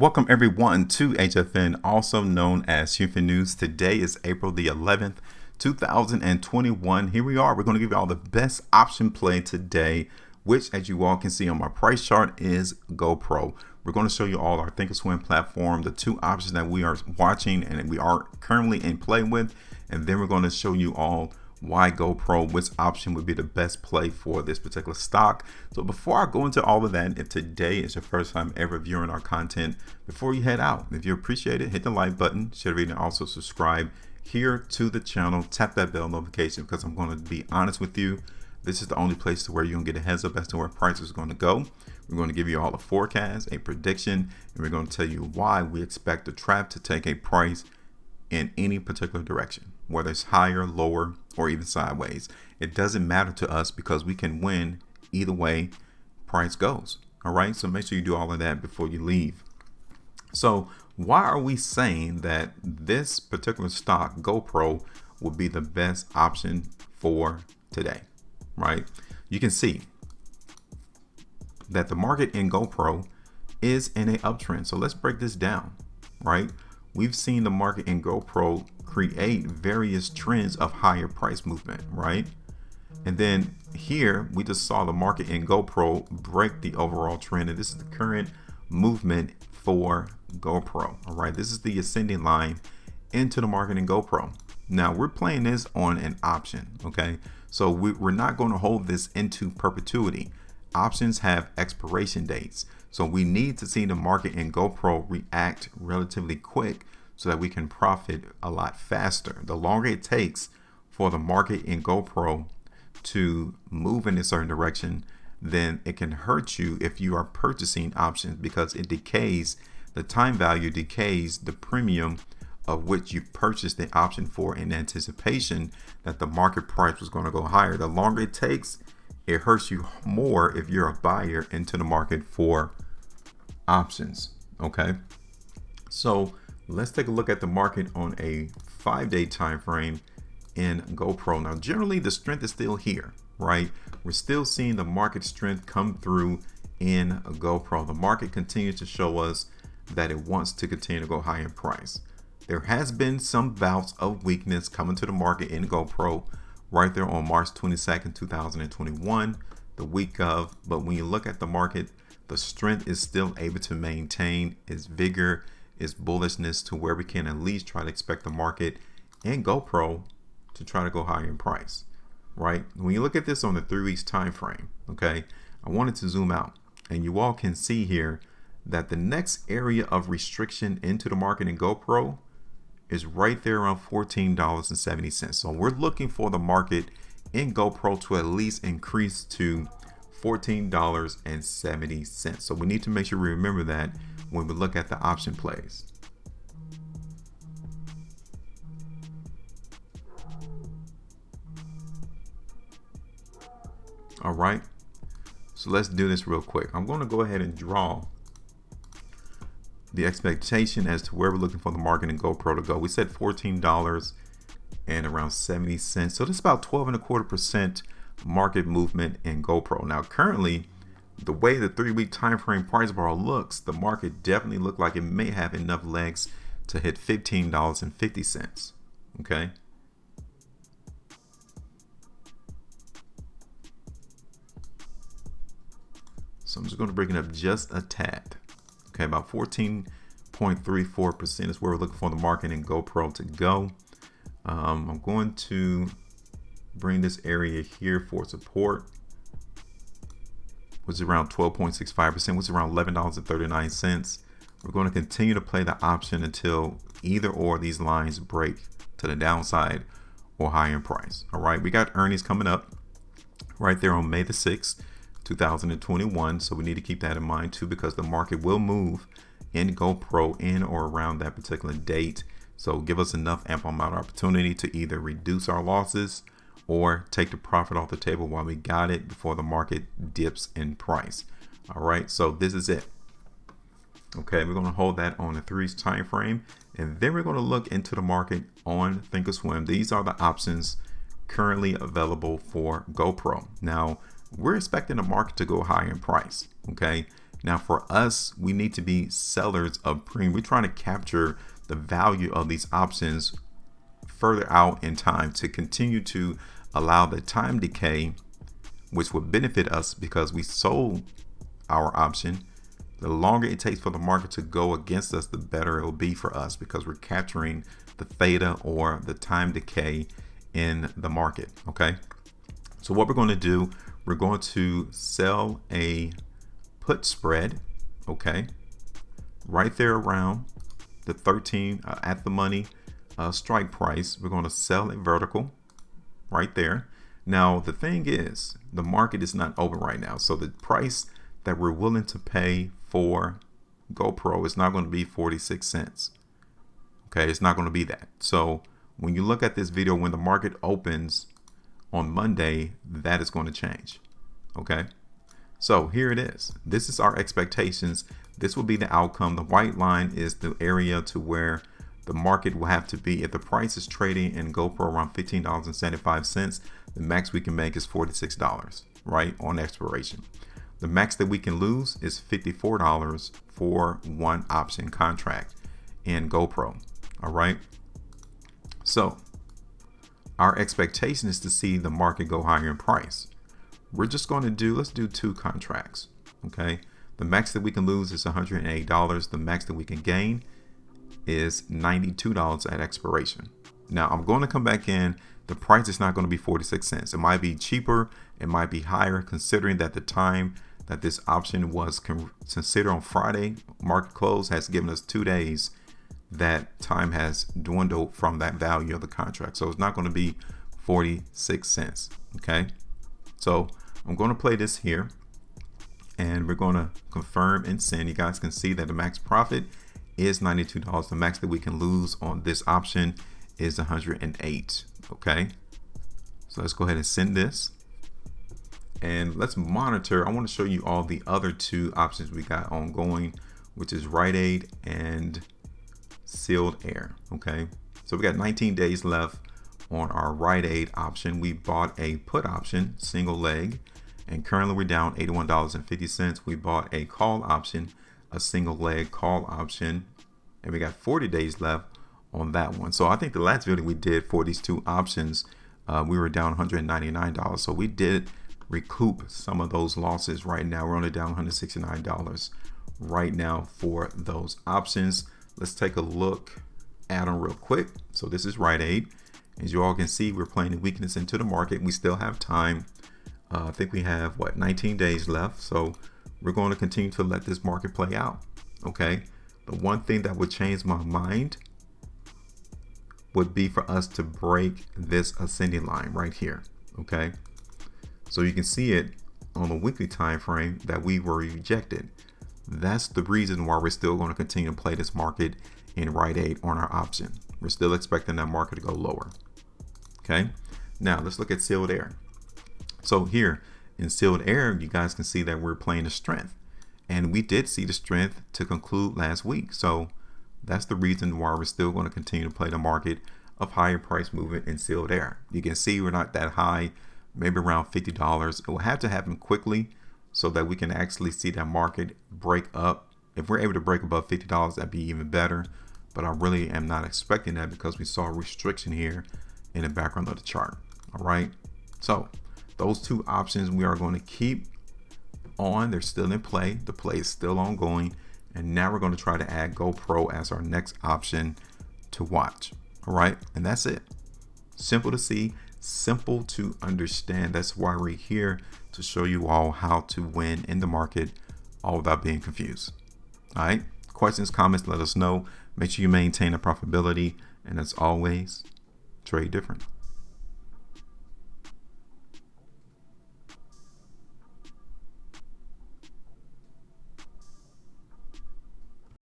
Welcome everyone to HueFin, also known as HueFin News. Today is April the 11th, 2021. Here we are. We're going to give you all the best option play today, which as you all can see on my price chart is GoPro. We're going to show you all our Thinkorswim platform, the two options that we are watching and we are currently in play with. And then we're going to show you all why GoPro, which option would be the best play for this particular stock. So before I go into all of that, if today is your first time ever viewing our content, before you head out, if you appreciate it, hit the like button, share the video, and also subscribe here to the channel. Tap that bell notification because I'm going to be honest with you. This is the only place to where you're going to get a heads up as to where prices are going to go. We're going to give you all a forecast, a prediction, and we're going to tell you why we expect the trap to take a price in any particular direction, whether it's higher, lower, or even sideways. It doesn't matter to us because we can win either way price goes. All right, so make sure you do all of that before you leave. So why are we saying that this particular stock, GoPro, will be the best option for today? Right, you can see that the market in GoPro is in an uptrend. So let's break this down. Right, we've seen the market in GoPro create various trends of higher price movement, right? And then here we just saw the market in GoPro break the overall trend, and this is the current movement for GoPro. All right, this is the ascending line into the market in GoPro. Now we're playing this on an option, okay? So we're not going to hold this into perpetuity. Options have expiration dates, so we need to see the market in GoPro react relatively quick so that we can profit a lot faster. The longer it takes for the market in GoPro to move in a certain direction, then it can hurt you if you are purchasing options because it decays, the time value decays the premium of which you purchased the option for in anticipation that the market price was going to go higher. The longer it takes, it hurts you more if you're a buyer into the market for options. Okay, so let's take a look at the market on a 5-day time frame in GoPro. Now generally the strength is still here, right? We're still seeing the market strength come through in GoPro. The market continues to show us that it wants to continue to go high in price. There has been some bouts of weakness coming to the market in GoPro right there on March 22nd, 2021, the week of. But when you look at the market, the strength is still able to maintain its vigor, its bullishness to where we can at least try to expect the market and GoPro to try to go higher in price, right? When you look at this on the 3 weeks time frame, okay, I wanted to zoom out and you all can see here that the next area of restriction into the market in GoPro is right there around $14.70. So we're looking for the market in GoPro to at least increase to $14.70. So we need to make sure we remember that when we look at the option plays. All right, so let's do this real quick. I'm going to go ahead and draw the expectation as to where we're looking for the market in GoPro to go. We said $14 and around 70 cents. So that's about 12.25% market movement in GoPro. Now currently, the way the 3-week time frame price bar looks, the market definitely looked like it may have enough legs to hit $15.50. Okay. So I'm just going to bring it up just a tad. Okay, about 14.34% is where we're looking for the market in GoPro to go. I'm going to bring this area here for support, which is around 12.65%, which is around $11.39. We're going to continue to play the option until either or these lines break to the downside or higher in price. All right, we got earnings coming up right there on May the 6th, 2021. So we need to keep that in mind too, because the market will move in GoPro in or around that particular date. So give us enough ample amount of opportunity to either reduce our losses or take the profit off the table while we got it before the market dips in price. All right, so this is it. Okay, we're going to hold that on the 3 weeks time frame, and then we're going to look into the market on Thinkorswim. These are the options currently available for GoPro. Now we're expecting the market to go higher in price. Okay, Now for us, we need to be sellers of premium. We're trying to capture the value of these options further out in time to continue to allow the time decay, which would benefit us because we sold our option. The longer it takes for the market to go against us, the better it will be for us because we're capturing the theta or the time decay in the market. Okay, so what we're going to do, we're going to sell a put spread, okay, right there around the 13 at the money strike price. We're going to sell it vertical right there. Now the thing is, the market is not open right now, so the price that we're willing to pay for GoPro is not going to be 46 cents. Okay, it's not going to be that. So when you look at this video, when the market opens on Monday, that is going to change. Okay, so here it is. This is our expectations. This will be the outcome. The white line is the area to where the market will have to be. If the price is trading in GoPro around $15.75, the max we can make is $46, right, on expiration. The max that we can lose is $54 for one option contract in GoPro. All right. So our expectation is to see the market go higher in price. We're just going to do, let's do 2 contracts. Okay. The max that we can lose is $108. The max that we can gain is $92 at expiration. Now I'm going to come back in. The price is not going to be 46 cents. It might be cheaper. It might be higher, considering that the time that this option was considered on Friday, market close, has given us 2 days. That time has dwindled from that value of the contract. So it's not going to be 46 cents. Okay. So I'm going to play this here and we're going to confirm and send. You guys can see that the max profit is $92. The max that we can lose on this option is 108. Okay. So let's go ahead and send this. And let's monitor. I want to show you all the other 2 options we got ongoing, which is Rite Aid and Sealed Air. Okay, so we got 19 days left on our Rite Aid option. We bought a put option, single leg, and currently we're down $81.50. We bought a call option, a single leg call option, and we got 40 days left on that one. So I think the last video we did for these 2 options, we were down $199. So we did recoup some of those losses. Right now we're only down $169 right now for those options. Let's take a look at them real quick. So this is Rite Aid. As you all can see, we're playing the weakness into the market. We still have time. I think we have 19 days left. So we're going to continue to let this market play out. Okay. The one thing that would change my mind would be for us to break this ascending line right here. Okay. So you can see it on the weekly time frame that we were rejected. That's the reason why we're still going to continue to play this market in Rite Aid on our option. We're still expecting that market to go lower. Okay. Now let's look at Sealed Air. So here in Sealed Air, you guys can see that we're playing the strength, and we did see the strength to conclude last week. So that's the reason why we're still going to continue to play the market of higher price movement in Sealed Air. You can see we're not that high, maybe around $50. It will have to happen quickly so that we can actually see that market break up. If we're able to break above $50, that'd be even better. But I really am not expecting that because we saw a restriction here in the background of the chart. All right. So those 2 options we are going to keep on. They're still in play. The play is still ongoing. And now we're going to try to add GoPro as our next option to watch. All right. And that's it. Simple to see, simple to understand. That's why we're here, to show you all how to win in the market, all without being confused. All right. Questions, comments, let us know. Make sure you maintain a profitability. And as always, trade different.